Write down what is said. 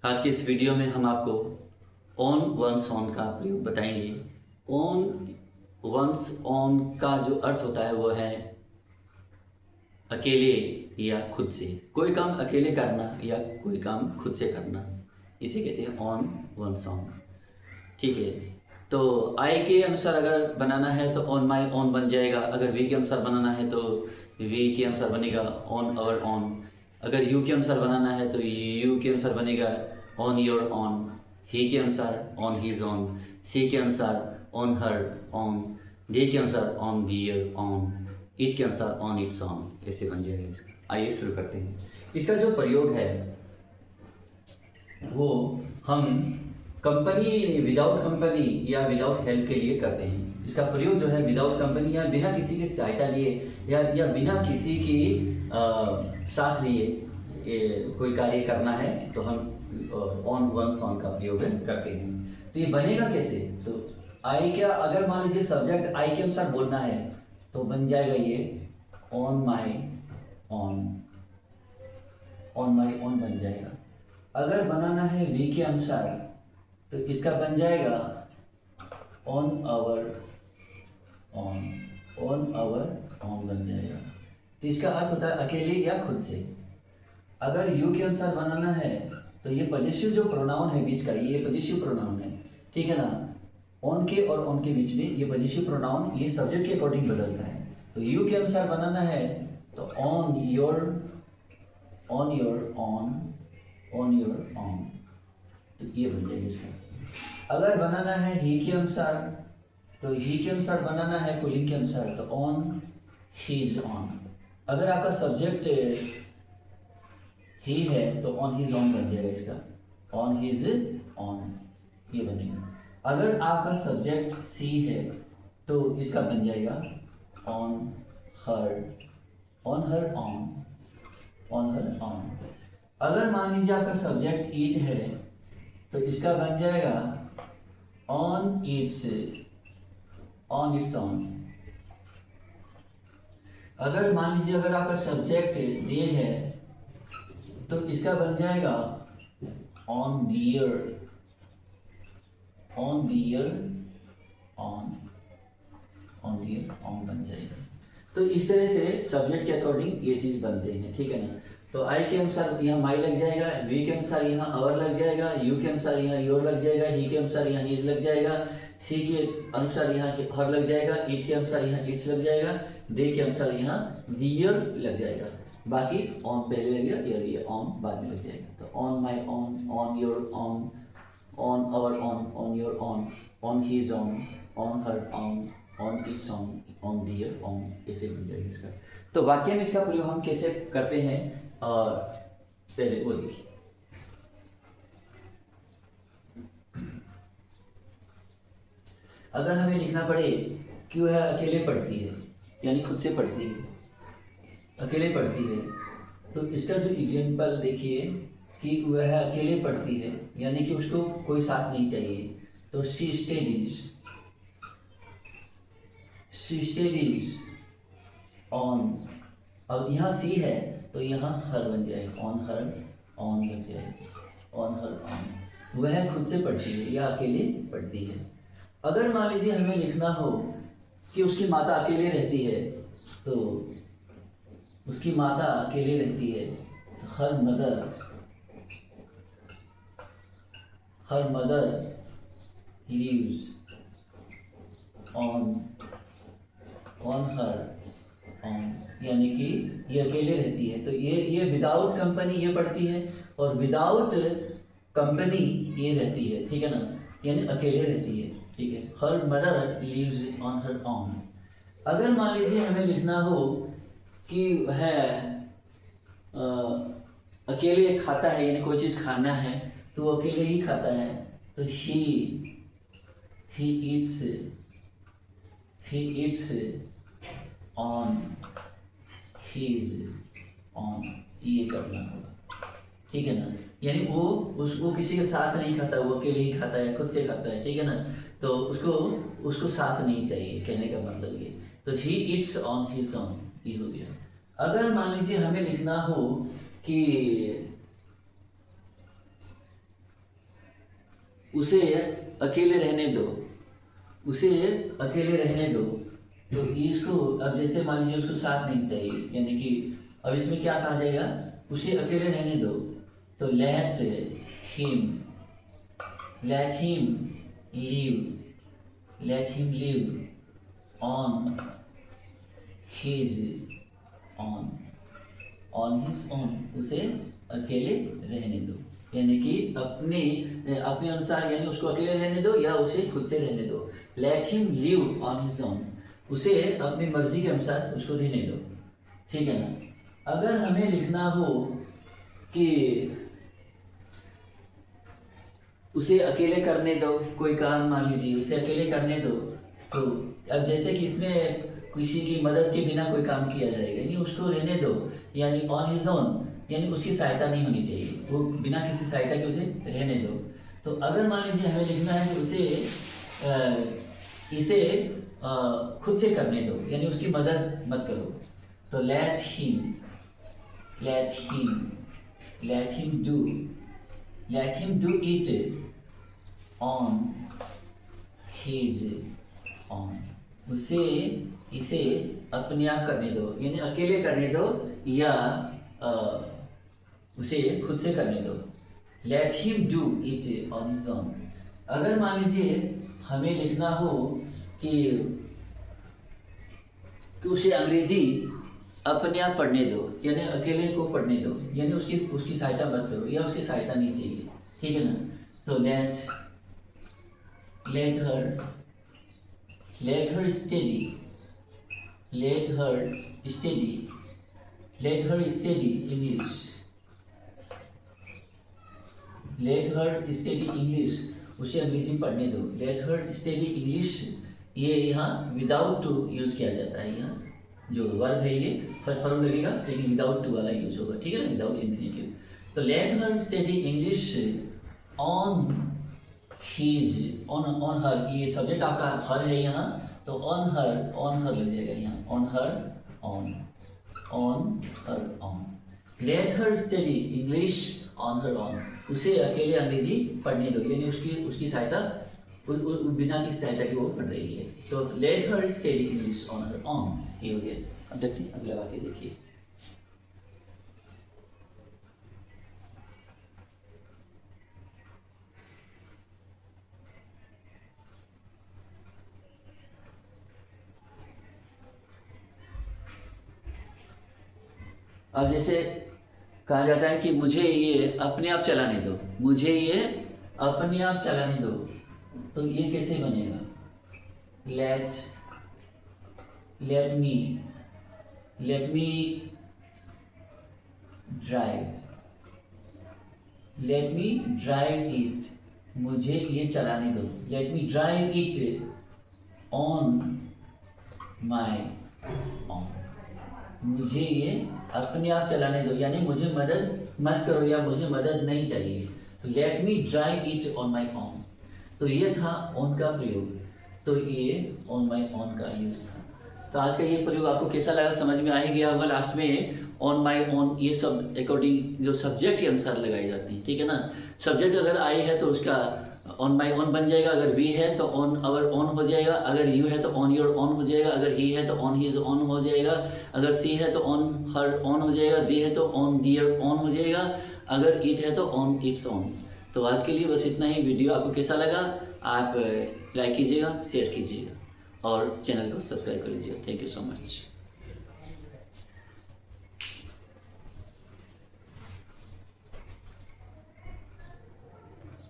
आज के इस वीडियो में हम आपको ऑन वंस ऑन का प्रयोग बताएंगे। ऑन वंस ऑन का जो अर्थ होता है वो है अकेले या खुद से। कोई काम अकेले करना या कोई काम खुद से करना, इसे कहते हैं ऑन वंस ऑन। ठीक है, तो आई के अनुसार अगर बनाना है तो ऑन माई ऑन बन जाएगा। अगर वी के अनुसार बनाना है तो वी के अनुसार बनेगा ऑन अवर ऑन। अगर यू के अनुसार बनाना है तो यू के अनुसार बनेगा ऑन योर ऑन। ही के अनुसार ऑन हिज ऑन। सी के अनुसार ऑन हर ऑन। दे के अनुसार ऑन दियर ऑन। इट के अनुसार ऑन इट्स ऑन। ऐसे बन जाएगा इसका। आइए शुरू करते हैं। इसका जो प्रयोग है वो हम कंपनी, विदाउट कंपनी या विदाउट हेल्प के लिए करते हैं। इसका प्रयोग जो है विदाउट कंपनी या बिना किसी की सहायता लिए या बिना किसी की साथ लिए कोई कार्य करना है तो हम ऑन वंस ऑन का प्रयोग करते हैं। तो ये बनेगा कैसे? तो आई क्या, अगर मान लीजिए सब्जेक्ट आई के अनुसार बोलना है तो बन जाएगा ये on my on. On my on बन जाएगा। अगर बनाना है वी के अनुसार तो इसका बन जाएगा on our own. On our own बन जाएगा। तो इसका अर्थ होता है अकेले या खुद से। अगर यू के अनुसार बनाना है तो ये पॉजिटिव जो प्रोनाउन है बीच का, ये पॉजिटिव प्रोनाउन है, ठीक है ना। ऑन के और ऑन के बीच में ये पॉजिटिव प्रोनाउन ये सब्जेक्ट के अकॉर्डिंग बदलता है। तो यू के अनुसार बनाना है तो on your on your on on your on. तो ये बन जाएगा इसका। अगर बनाना है ही के अनुसार तो ही के अनुसार बनाना है पुलिंग के अनुसार तो ऑन हीज ऑन। अगर आपका सब्जेक्ट ही है तो ऑन हीज ऑन बन जाएगा इसका। ऑन हीज ऑन ये बनेगा। अगर आपका सब्जेक्ट सी है तो इसका बन जाएगा on her on on her own. अगर मान लीजिए आपका सब्जेक्ट ईट है तो इसका बन जाएगा ऑन इट्स ऑन। अगर मान लीजिए अगर आपका सब्जेक्ट दे है तो इसका बन जाएगा ऑन दियर ऑन ऑन बन जाएगा। तो इस तरह से सब्जेक्ट के अकॉर्डिंग ये चीज बनते हैं, ठीक है ना। तो आई के अनुसार यहाँ माई लग जाएगा, वी के अनुसार यहाँ अवर लग जाएगा, यू के अनुसार यहाँ योर लग जाएगा, ही के अनुसार यहाँ हीज लग जाएगा, सी के अनुसार यहाँ हर लग जाएगा, इट के अनुसार यहाँ इट्स लग जाएगा, दे के अनुसार यहाँ दियर लग जाएगा। बाकी ऑन पहले लग गया, ये ऑन बाद में लग जाएगा। तो on my on, on your on, on our on your on his on her on its on their on. ऐसे बन जाएगा इसका। तो वाक्य में इसका प्रयोग हम कैसे करते हैं और पहले वो देखिए। अगर हमें लिखना पड़े कि वह अकेले पढ़ती है, यानी खुद से पढ़ती है, अकेले पढ़ती है, तो इसका जो एग्जाम्पल देखिए कि वह अकेले पढ़ती है यानी कि उसको कोई साथ नहीं चाहिए। तो शी स्टडीज ऑन। अब यहाँ सी है तो यहाँ हर बन जाएगा, ऑन हर ऑन लग जाएगा, ऑन हर ऑन। वह खुद से पढ़ती है या अकेले पढ़ती है। अगर मान लीजिए हमें लिखना हो कि उसकी माता अकेले रहती है तो उसकी माता अकेले रहती है, her mother lives on her own, यानी कि ये अकेले रहती है। तो ये विदाउट कंपनी ये पढ़ती है और विदाउट कंपनी ये रहती है, ठीक है ना, यानी अकेले रहती है, ठीक है। Her mother lives on her own. अगर मान लीजिए हमें लिखना हो कि है अकेले खाता है, यानी कोई चीज़ खाना है तो वो अकेले ही खाता है, तो he eats on his own. ये करना होगा, ठीक है ना। यानी वो किसी के साथ नहीं खाता, वो अकेले ही खाता है, खुद से खाता है, ठीक है ना। तो उसको साथ नहीं चाहिए, कहने का मतलब ये। तो he eats on his on, ये हो गया। अगर मान लीजिए हमें लिखना हो कि उसे अकेले रहने दो, उसे अकेले रहने दो। तो इसको अब जैसे मान लीजिए उसको साथ नहीं चाहिए, यानी कि अब इसमें क्या कहा जाएगा, उसे अकेले रहने दो। तो let him live on his on, उसे अकेले रहने दो, यानी कि अपने अनुसार, यानी उसको अकेले रहने दो या उसे खुद से रहने दो। Let him live on his own, उसे अपनी मर्जी के अनुसार उसको रहने दो, ठीक है ना। अगर हमें लिखना हो कि उसे अकेले करने दो, कोई काम मान लीजिए उसे अकेले करने दो, तो अब जैसे कि इसमें किसी की मदद के बिना कोई काम किया जाएगा, यानी उसको रहने दो, यानी ऑन हिज ओन, यानी उसकी सहायता नहीं होनी चाहिए, वो बिना किसी सहायता के उसे रहने दो। तो अगर मान लीजिए हमें लिखना है कि इसे खुद से करने दो, यानी उसकी मदद मत करो, तो let him do it on his on, इसे अपने आप करने दो, यानी अकेले करने दो या उसे खुद से करने दो। Let him do it on his own. अगर मान लीजिए हमें लिखना हो कि उसे अंग्रेजी अपने आप पढ़ने दो, यानी अकेले को पढ़ने दो, यानी उसकी सहायता मत करो या उसकी सहायता नहीं चाहिए, ठीक है ना। तो लेट हर स्टडी इंग्लिश, उसे अंग्रेजी पढ़ने दो। लेट हर स्टडी इंग्लिश, ये यहाँ विदाउट टू यूज़ किया जाता है, यहाँ जो वर्ब है ये फर्स्ट फॉर्म लगेगा, लेकिन विदाउट टू वाला यूज होगा, ठीक है ना, विदाउट इन्फिनेटिव। तो let her study English on her, ये सब्जेक्ट आपका हर है यहाँ, तो ऑन हर लग जाएगा यहाँ, on. Let her study English on her on, उसे अकेले अंग्रेजी पढ़ने दो, यानी उसकी सहायता बिना किसी सहायता की वो पढ़ रही है। तो let her study English on her on, ये हो गया। अब देखते हैं अगला वाक्य, देखिए अब जैसे कहा जाता है कि मुझे ये अपने आप चलाने दो, तो ये कैसे बनेगा, लेट मी ड्राइव इट, मुझे ये चलाने दो। Let me drive it on my on, मुझे ये अपने आप चलाने दो, यानी मुझे मदद मत करो या मुझे मदद नहीं चाहिए। तो let me drive it on my on, तो ये था ऑन का प्रयोग, तो ये ऑन माई ऑन का यूज था। तो आज का ये प्रयोग आपको कैसा लगा, समझ में आ ही गया होगा। लास्ट में ऑन माई ऑन ये सब अकॉर्डिंग जो सब्जेक्ट के अनुसार लगाई जाती हैं, ठीक है ना। सब्जेक्ट अगर आई है तो उसका ऑन माई ऑन बन जाएगा, अगर वी है तो ऑन अवर ऑन हो जाएगा, अगर यू है तो ऑन योर ऑन हो जाएगा, अगर ही है तो ऑन हिज ऑन हो जाएगा, अगर सी है तो ऑन हर ऑन हो जाएगा, दी है तो ऑन दियर ऑन हो जाएगा, अगर इट है तो ऑन इट्स ऑन। तो आज के लिए बस इतना ही। वीडियो आपको कैसा लगा आप लाइक कीजिएगा, शेयर कीजिएगा और चैनल को सब्सक्राइब कर लीजिएगा। Thank you so much.